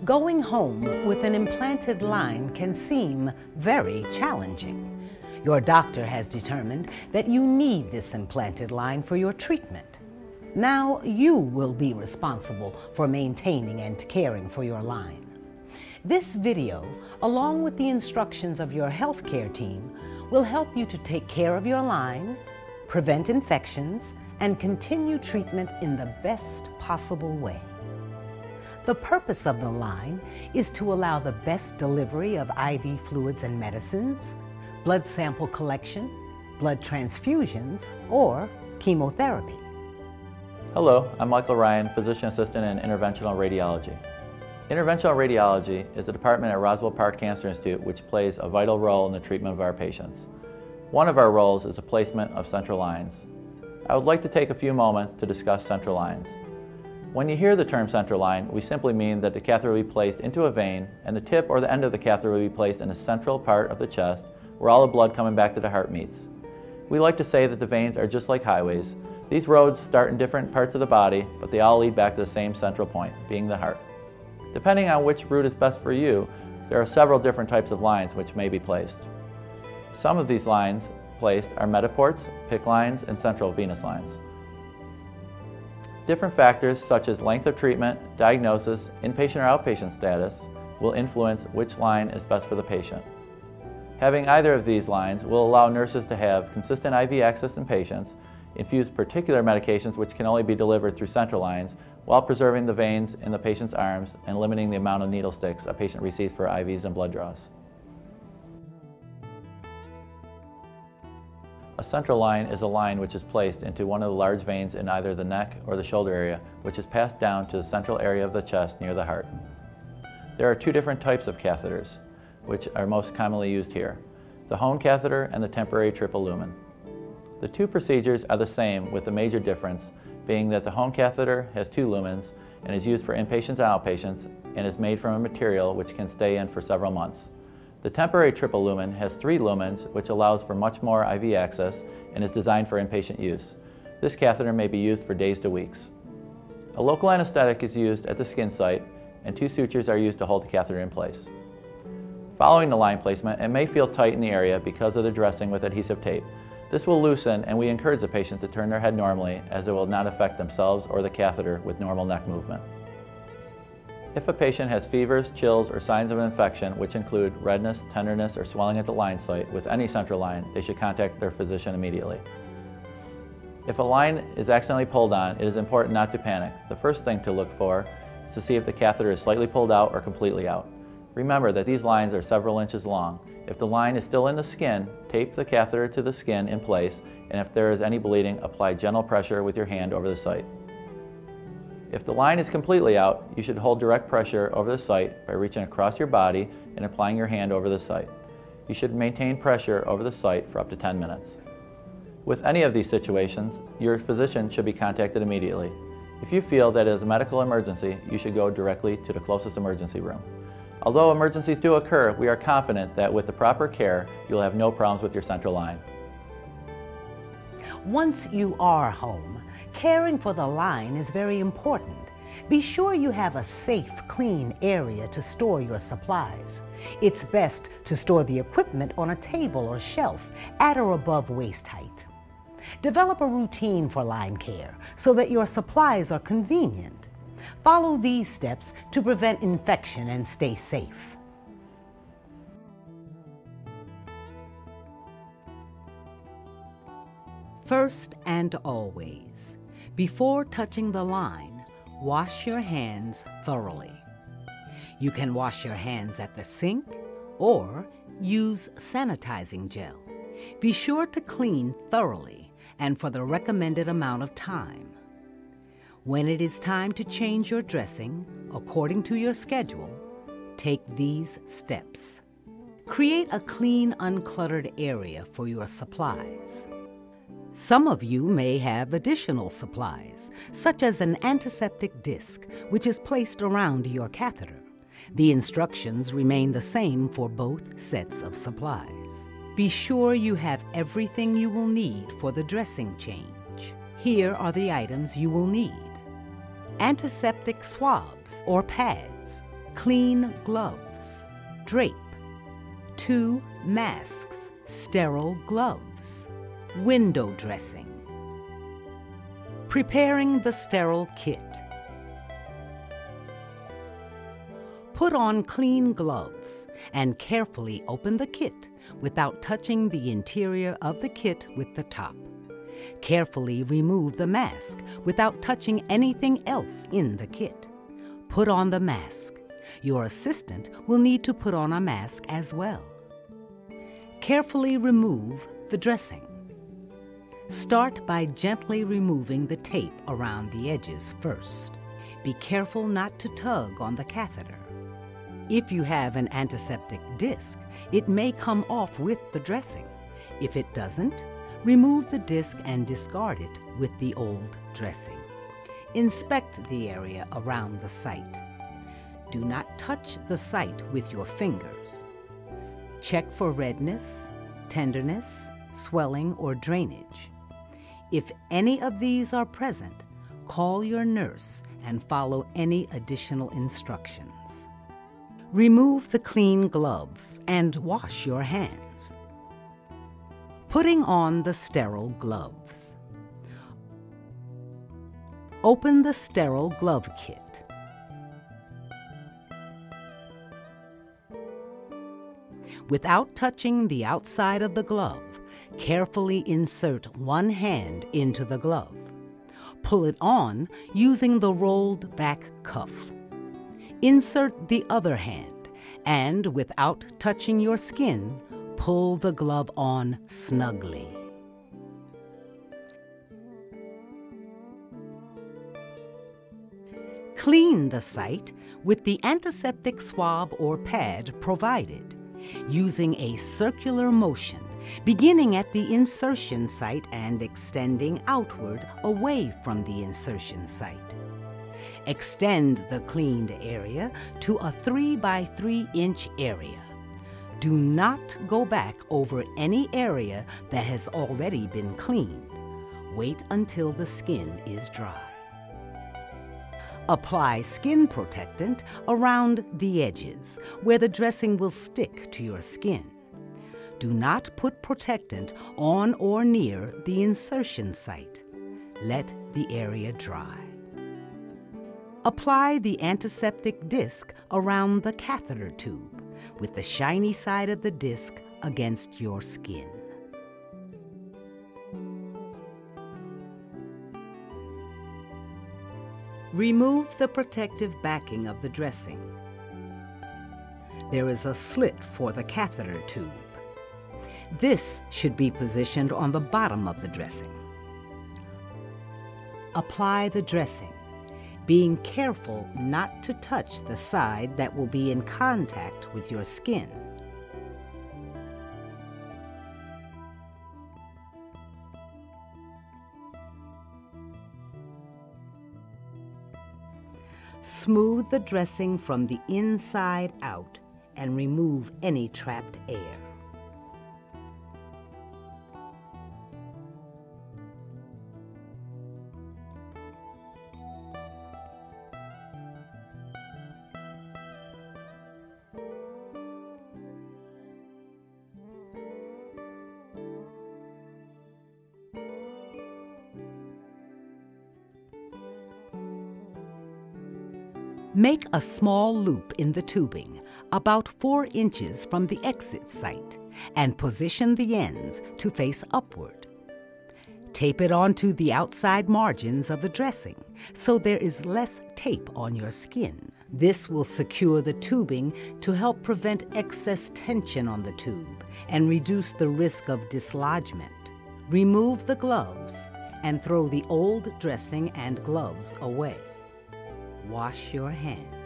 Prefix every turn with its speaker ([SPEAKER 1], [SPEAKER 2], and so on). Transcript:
[SPEAKER 1] Going home with an implanted line can seem very challenging. Your doctor has determined that you need this implanted line for your treatment. Now you will be responsible for maintaining and caring for your line. This video, along with the instructions of your healthcare team, will help you to take care of your line, prevent infections, and continue treatment in the best possible way. The purpose of the line is to allow the best delivery of IV fluids and medicines, blood sample collection, blood transfusions, or chemotherapy.
[SPEAKER 2] Hello, I'm Michael Ryan, Physician Assistant in Interventional Radiology. Interventional Radiology is a department at Roswell Park Cancer Institute which plays a vital role in the treatment of our patients. One of our roles is the placement of central lines. I would like to take a few moments to discuss central lines. When you hear the term central line, we simply mean that the catheter will be placed into a vein and the tip or the end of the catheter will be placed in a central part of the chest where all the blood coming back to the heart meets. We like to say that the veins are just like highways. These roads start in different parts of the body, but they all lead back to the same central point, being the heart. Depending on which route is best for you, there are several different types of lines which may be placed. Some of these lines placed are Mediports, PICC lines, and central venous lines. Different factors such as length of treatment, diagnosis, inpatient or outpatient status will influence which line is best for the patient. Having either of these lines will allow nurses to have consistent IV access in patients, infuse particular medications which can only be delivered through central lines, while preserving the veins in the patient's arms and limiting the amount of needle sticks a patient receives for IVs and blood draws. A central line is a line which is placed into one of the large veins in either the neck or the shoulder area, which is passed down to the central area of the chest near the heart. There are two different types of catheters, which are most commonly used here: the Hone catheter and the temporary triple lumen. The two procedures are the same, with the major difference being that the Hone catheter has two lumens and is used for inpatients and outpatients and is made from a material which can stay in for several months. The temporary triple lumen has 3 lumens, which allows for much more IV access and is designed for inpatient use. This catheter may be used for days to weeks. A local anesthetic is used at the skin site, and 2 sutures are used to hold the catheter in place. Following the line placement, it may feel tight in the area because of the dressing with adhesive tape. This will loosen, and we encourage the patient to turn their head normally, as it will not affect themselves or the catheter with normal neck movement. If a patient has fevers, chills, or signs of an infection, which include redness, tenderness, or swelling at the line site with any central line, they should contact their physician immediately. If a line is accidentally pulled on, it is important not to panic. The first thing to look for is to see if the catheter is slightly pulled out or completely out. Remember that these lines are several inches long. If the line is still in the skin, tape the catheter to the skin in place, and if there is any bleeding, apply gentle pressure with your hand over the site. If the line is completely out, you should hold direct pressure over the site by reaching across your body and applying your hand over the site. You should maintain pressure over the site for up to 10 minutes. With any of these situations, your physician should be contacted immediately. If you feel that it is a medical emergency, you should go directly to the closest emergency room. Although emergencies do occur, we are confident that with the proper care, you'll have no problems with your central line.
[SPEAKER 1] Once you are home, caring for the line is very important. Be sure you have a safe, clean area to store your supplies. It's best to store the equipment on a table or shelf at or above waist height. Develop a routine for line care so that your supplies are convenient. Follow these steps to prevent infection and stay safe. First and always, before touching the line, wash your hands thoroughly. You can wash your hands at the sink or use sanitizing gel. Be sure to clean thoroughly and for the recommended amount of time. When it is time to change your dressing, according to your schedule, take these steps. Create a clean, uncluttered area for your supplies. Some of you may have additional supplies, such as an antiseptic disc, which is placed around your catheter. The instructions remain the same for both sets of supplies. Be sure you have everything you will need for the dressing change. Here are the items you will need: antiseptic swabs or pads, clean gloves, drape, 2 masks, sterile gloves, window dressing. Preparing the sterile kit. Put on clean gloves and carefully open the kit without touching the interior of the kit with the top. Carefully remove the mask without touching anything else in the kit. Put on the mask. Your assistant will need to put on a mask as well. Carefully remove the dressing. Start by gently removing the tape around the edges first. Be careful not to tug on the catheter. If you have an antiseptic disc, it may come off with the dressing. If it doesn't, remove the disc and discard it with the old dressing. Inspect the area around the site. Do not touch the site with your fingers. Check for redness, tenderness, swelling, or drainage. If any of these are present, call your nurse and follow any additional instructions. Remove the clean gloves and wash your hands. Putting on the sterile gloves. Open the sterile glove kit. Without touching the outside of the glove, carefully insert one hand into the glove. Pull it on using the rolled back cuff. Insert the other hand and, without touching your skin, pull the glove on snugly. Clean the site with the antiseptic swab or pad provided, using a circular motion, beginning at the insertion site and extending outward away from the insertion site. Extend the cleaned area to a 3 by 3 inch area. Do not go back over any area that has already been cleaned. Wait until the skin is dry. Apply skin protectant around the edges where the dressing will stick to your skin. Do not put protectant on or near the insertion site. Let the area dry. Apply the antiseptic disc around the catheter tube with the shiny side of the disc against your skin. Remove the protective backing of the dressing. There is a slit for the catheter tube. This should be positioned on the bottom of the dressing. Apply the dressing, being careful not to touch the side that will be in contact with your skin. Smooth the dressing from the inside out and remove any trapped air. Make a small loop in the tubing, about 4 inches from the exit site, and position the ends to face upward. Tape it onto the outside margins of the dressing so there is less tape on your skin. This will secure the tubing to help prevent excess tension on the tube and reduce the risk of dislodgement. Remove the gloves and throw the old dressing and gloves away. Wash your hands.